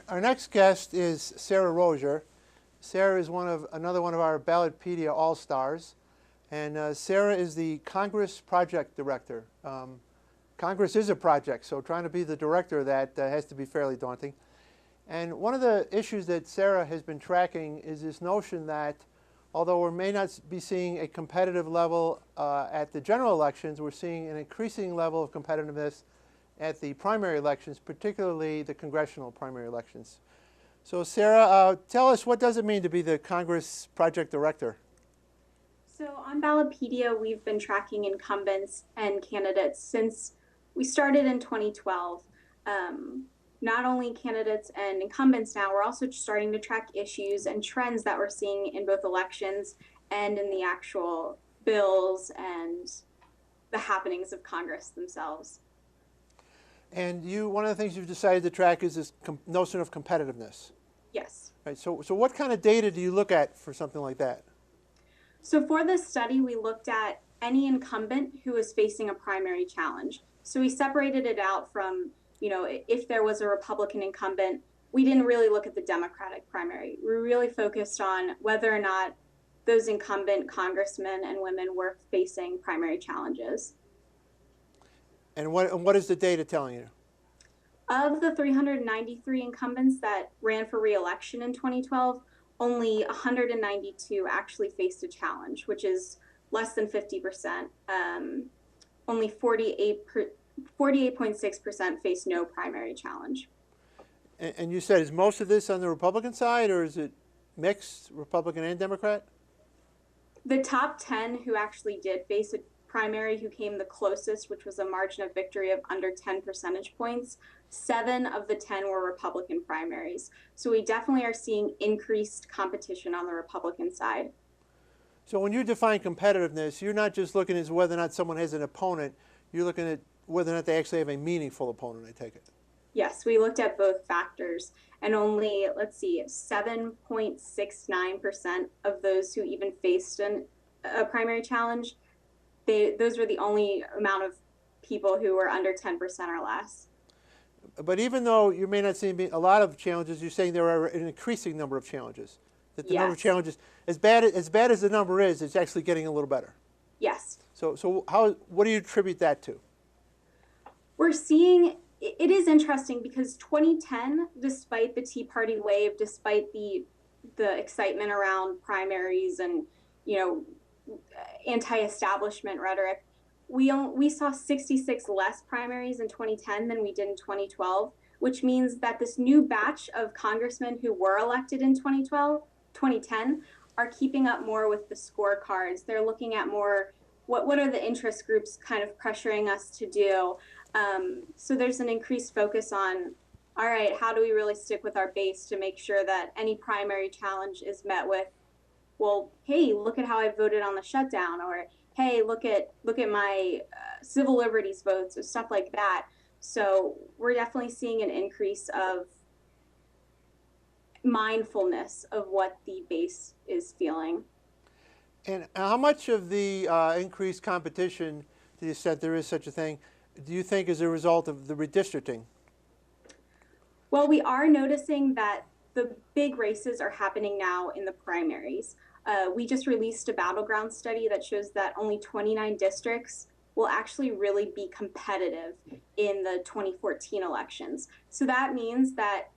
Our next guest is Sarah Rosier. Sarah is another one of our Ballotpedia All-Stars. And Sarah is the Congress Project Director. Congress is a project, so trying to be the director of that has to be fairly daunting. And one of the issues that Sarah has been tracking is this notion that although we may not be seeing a competitive level at the general elections, we're seeing an increasing level of competitiveness at the primary elections, particularly the congressional primary elections. So Sarah, tell us, what does it mean to be the Congress Project Director? So on Ballotpedia, we've been tracking incumbents and candidates since we started in 2012. Not only candidates and incumbents now, we're also starting to track issues and trends that we're seeing in both elections and in the actual bills and the happenings of Congress themselves. And one of the things you've decided to track is this notion of competitiveness. Yes. Right. So what kind of data do you look at for something like that? So for this study, we looked at any incumbent who was facing a primary challenge. So we separated it out from, if there was a Republican incumbent, we didn't really look at the Democratic primary. We really focused on whether or not those incumbent congressmen and women were facing primary challenges. And what is the data telling you? Of the 393 incumbents that ran for re-election in 2012, only 192 actually faced a challenge, which is less than 50%. Only 48.6% faced no primary challenge. And you said, is most of this on the Republican side, or is it mixed, Republican and Democrat? The top 10 who actually did face a primary, who came the closest, which was a margin of victory of under 10 percentage points, 7 of the 10 were Republican primaries. So we definitely are seeing increased competition on the Republican side. So when you define competitiveness, you're not just looking at whether or not someone has an opponent, you're looking at whether or not they actually have a meaningful opponent, I take it. Yes, we looked at both factors, and only, 7.69% of those who even faced a primary challenge, those were the only amount of people who were under 10% or less. But even though you may not see a lot of challenges, you're saying there are an increasing number of challenges. That the number of challenges, as bad as the number is, it's actually getting a little better. Yes. So what do you attribute that to? We're seeing, it is interesting because 2010, despite the Tea Party wave, despite the excitement around primaries and, anti-establishment rhetoric, we saw 66 less primaries in 2010 than we did in 2012, which means that this new batch of congressmen who were elected in 2010 are keeping up more with the scorecards. They're looking at more, what are the interest groups kind of pressuring us to do? So there's an increased focus on, all right, how do we really stick with our base to make sure that any primary challenge is met with, well, hey, look at how I voted on the shutdown, or hey, look at my civil liberties votes, or stuff like that. So we're definitely seeing an increase of mindfulness of what the base is feeling. And how much of the increased competition, to the extent there is such a thing, do you think is a result of the redistricting? Well, we are noticing that the big races are happening now in the primaries. We just released a battleground study that shows that only 29 districts will actually really be competitive in the 2014 elections. So that means that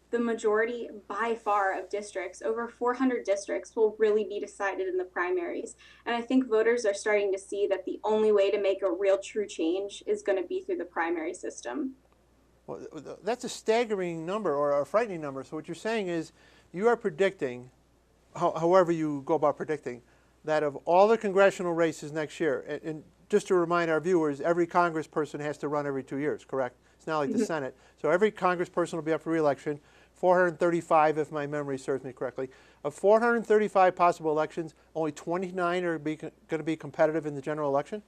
the majority, by far, of districts, over 400 districts, will really be decided in the primaries. And I think voters are starting to see that the only way to make a real true change is going to be through the primary system. Well, that's a staggering number, or a frightening number. So what you're saying is you are predicting, however you go about predicting, that of all the congressional races next year, and just to remind our viewers, every congressperson has to run every 2 years, correct? It's not like the Senate. So every congressperson will be up for re-election, 435 if my memory serves me correctly. Of 435 possible elections, only 29 are going to be competitive in the general election?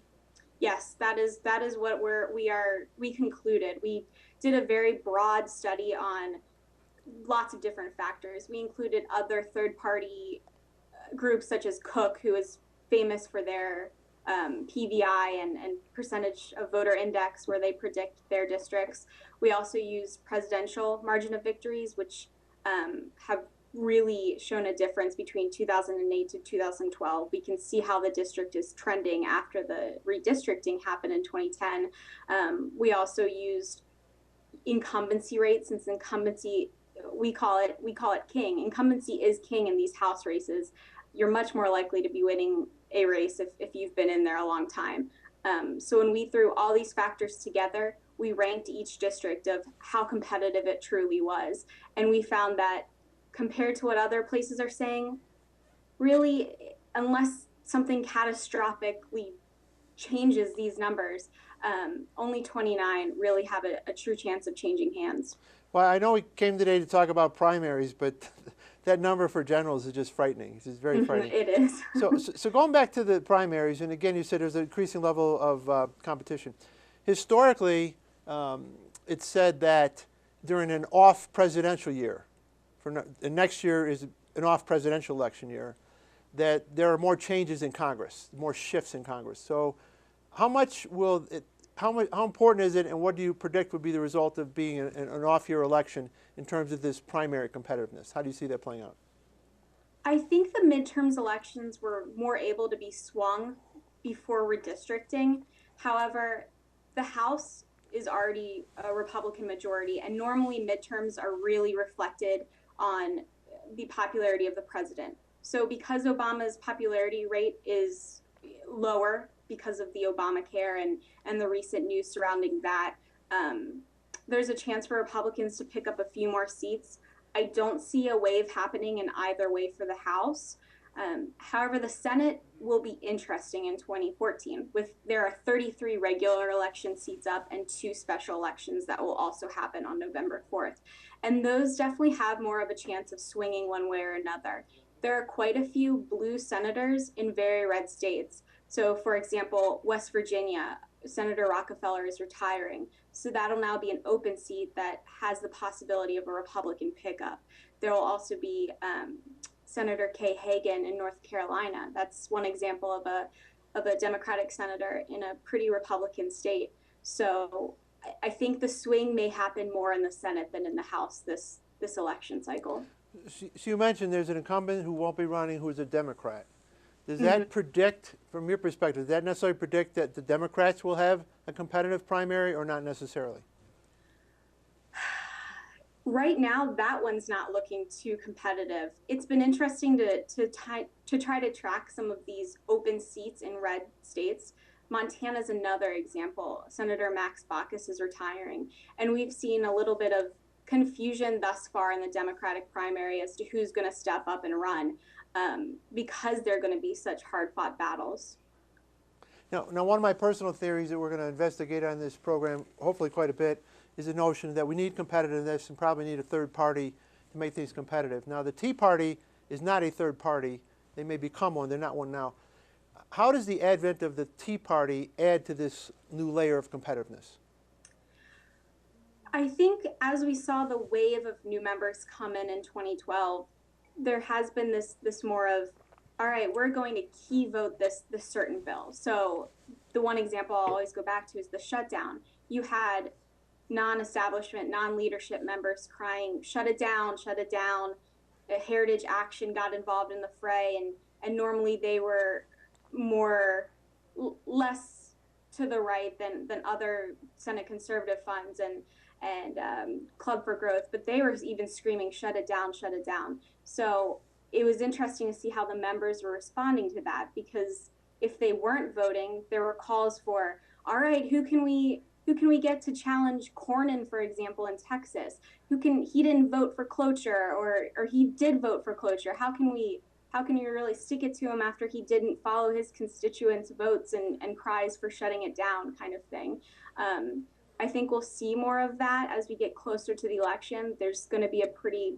Yes, that is what we concluded. We did a very broad study on lots of different factors. We included other third-party groups such as Cook, who is famous for their PVI and percentage of voter index where they predict their districts. We also use presidential margin of victories, which have really shown a difference between 2008 to 2012. We can see how the district is trending after the redistricting happened in 2010. We also used incumbency rate, since incumbency, we call it king. Incumbency is king in these House races. You're much more likely to be winning a race if you've been in there a long time. So when we threw all these factors together, we ranked each district of how competitive it truly was. And we found that compared to what other places are saying, really, unless something catastrophically changes these numbers, only 29 really have a true chance of changing hands. Well, I know we came today to talk about primaries, but that number for generals is just frightening. It's just very frightening. It is. So going back to the primaries, and again, you said there's an increasing level of competition. Historically, it's said that during an off presidential year, and next year is an off presidential election year, that there are more changes in Congress, more shifts in Congress. So how important is it, and what do you predict would be the result of being an off-year election in terms of this primary competitiveness? How do you see that playing out? I think the midterms elections were more able to be swung before redistricting. However, the House is already a Republican majority, and normally midterms are really reflected on the popularity of the president. So because Obama's popularity rate is lower because of the Obamacare and the recent news surrounding that, there's a chance for Republicans to pick up a few more seats. I don't see a wave happening in either way for the House. However, the Senate will be interesting in 2014. There are 33 regular election seats up and 2 special elections that will also happen on November 4th. And those definitely have more of a chance of swinging one way or another. There are quite a few blue senators in very red states. So, for example, West Virginia, Senator Rockefeller is retiring. So that'll now be an open seat that has the possibility of a Republican pickup. There will also be Senator Kay Hagan in North Carolina. That's one example of a Democratic senator in a pretty Republican state. So I think the swing may happen more in the Senate than in the House this election cycle. So you mentioned there's an incumbent who won't be running who's a Democrat. Does that predict, from your perspective, does that necessarily predict that the Democrats will have a competitive primary, or not necessarily? Right now, that one's not looking too competitive. It's been interesting to try to track some of these open seats in red states. Montana's another example. Senator Max Baucus is retiring, and we've seen a little bit of confusion thus far in the Democratic primary as to who's going to step up and run, because they're going to be such hard-fought battles. Now, one of my personal theories that we're going to investigate on this program, hopefully quite a bit, is the notion that we need competitiveness and probably need a third party to make things competitive. Now, the Tea Party is not a third party. They may become one. They're not one now. How does the advent of the Tea Party add to this new layer of competitiveness? I think as we saw the wave of new members come in 2012, there has been this more of, all right, we're going to key vote this certain bill. So the one example I'll always go back to is the shutdown. You had non-establishment, non-leadership members crying, shut it down, shut it down. Heritage Action got involved in the fray, and normally they were less to the right than other Senate conservative funds and Club for Growth, but they were even screaming, shut it down, shut it down. So it was interesting to see how the members were responding to that, because if they weren't voting, there were calls for, all right, who can we get to challenge Cornyn, for example, in Texas? He didn't vote for cloture, or he did vote for cloture. How can we really stick it to him after he didn't follow his constituents' votes and cries for shutting it down, kind of thing. I think we'll see more of that as we get closer to the election. There's going to be a pretty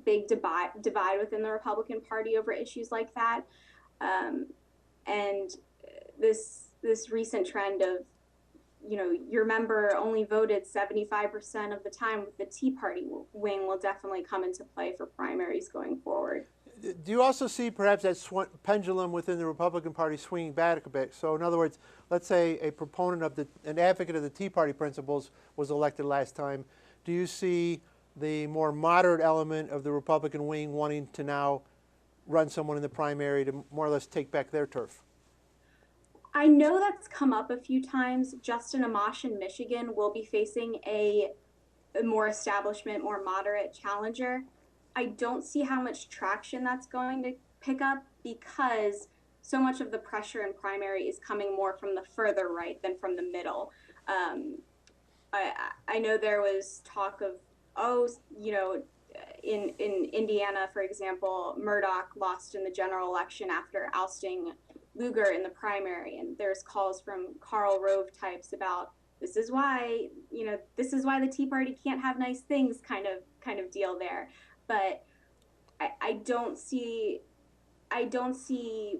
big divide within the Republican Party over issues like that. And this recent trend of, your member only voted 75% of the time with the Tea Party wing will definitely come into play for primaries going forward. Do you also see perhaps that pendulum within the Republican Party swinging back a bit? So in other words, let's say a proponent of an advocate of the Tea Party principles was elected last time. Do you see the more moderate element of the Republican wing wanting to now run someone in the primary to more or less take back their turf? I know that's come up a few times. Justin Amash in Michigan will be facing a more establishment, more moderate challenger. I don't see how much traction that's going to pick up because so much of the pressure in primary is coming more from the further right than from the middle. I know there was talk of, oh, you know, in Indiana, for example, Murdoch lost in the general election after ousting Lugar in the primary, and there's calls from Karl Rove types about this is why, you know, this is why the Tea Party can't have nice things kind of deal there. But I don't see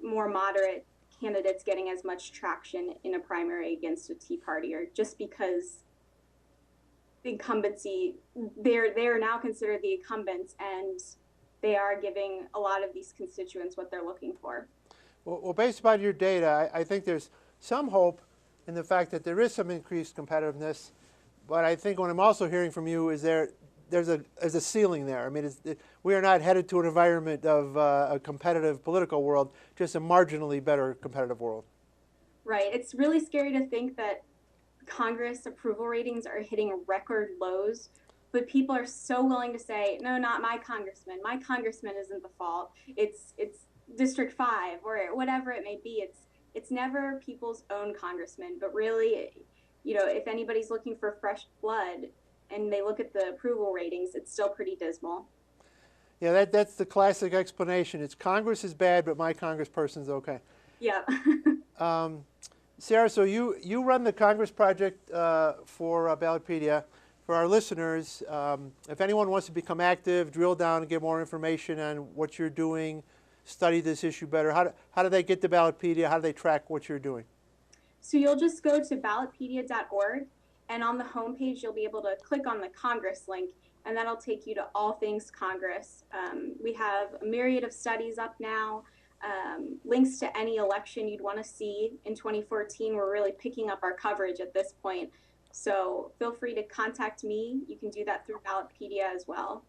more moderate candidates getting as much traction in a primary against a Tea Party, or just because the incumbency, they're now considered the incumbents, and they are giving a lot of these constituents what they're looking for. Well, based upon your data, I think there's some hope in the fact that there is some increased competitiveness, but I think what I'm also hearing from you is there's a ceiling there. I mean, we are not headed to an environment of a competitive political world, just a marginally better competitive world. Right. It's really scary to think that Congress approval ratings are hitting record lows, but people are so willing to say, no, not my congressman. My congressman isn't the fault. It's District 5 or whatever it may be. It's never people's own congressman, but really, you know, if anybody's looking for fresh blood and they look at the approval ratings, it's still pretty dismal. Yeah, that's the classic explanation. It's Congress is bad, but my congressperson's okay. Yeah. Sarah, so you run the Congress Project for Ballotpedia. For our listeners, if anyone wants to become active, drill down and get more information on what you're doing, study this issue better, how do they get to Ballotpedia? How do they track what you're doing? So you'll just go to ballotpedia.org, and on the homepage, you'll be able to click on the Congress link, and that'll take you to all things Congress. We have a myriad of studies up now, links to any election you'd want to see in 2014. We're really picking up our coverage at this point. So feel free to contact me. You can do that through Ballotpedia as well.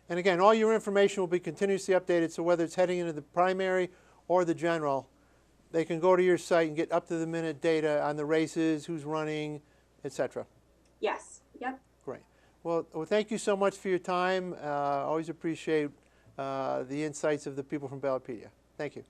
And again, all your information will be continuously updated, so whether it's heading into the primary or the general, they can go to your site and get up-to-the-minute data on the races, who's running, etc. Yes. Yep. Great. Well, thank you so much for your time. Always appreciate the insights of the people from Ballotpedia. Thank you.